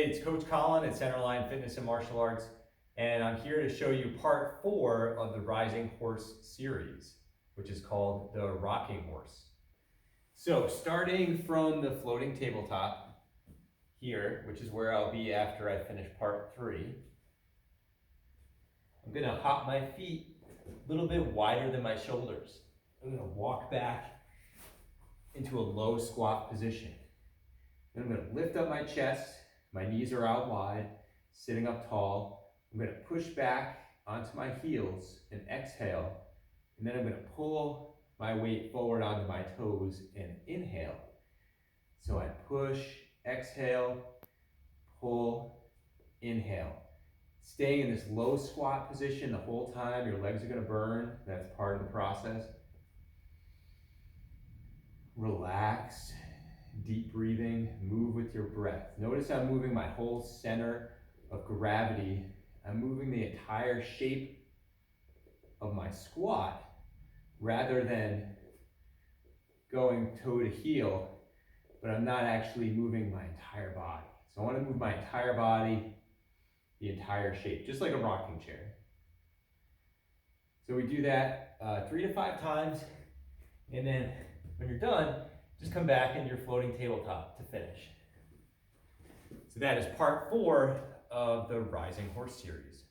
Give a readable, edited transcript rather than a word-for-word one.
it's Coach Colin at Centerline Fitness and Martial Arts, and I'm here to show you part 4 of the Rising Horse series, which is called the Rocking Horse. So starting from the floating tabletop here, which is where I'll be after I finish part 3, I'm gonna hop my feet a little bit wider than my shoulders. I'm gonna walk back into a low squat position. Then I'm gonna lift up my chest, my knees are out wide, sitting up tall. I'm gonna push back onto my heels and exhale, and then I'm gonna pull my weight forward onto my toes and inhale. So I push, exhale, pull, inhale. Staying in this low squat position the whole time. Your legs are gonna burn, that's part of the process. Relax, deep breathing, move with your breath. Notice I'm moving my whole center of gravity. I'm moving the entire shape of my squat rather than going toe to heel, but I'm not actually moving my entire body. So I want to move my entire body, the entire shape, just like a rocking chair. So we do that 3 to 5 times, and then when you're done, just come back into your floating tabletop to finish. So that is part 4 of the Rising Horse series.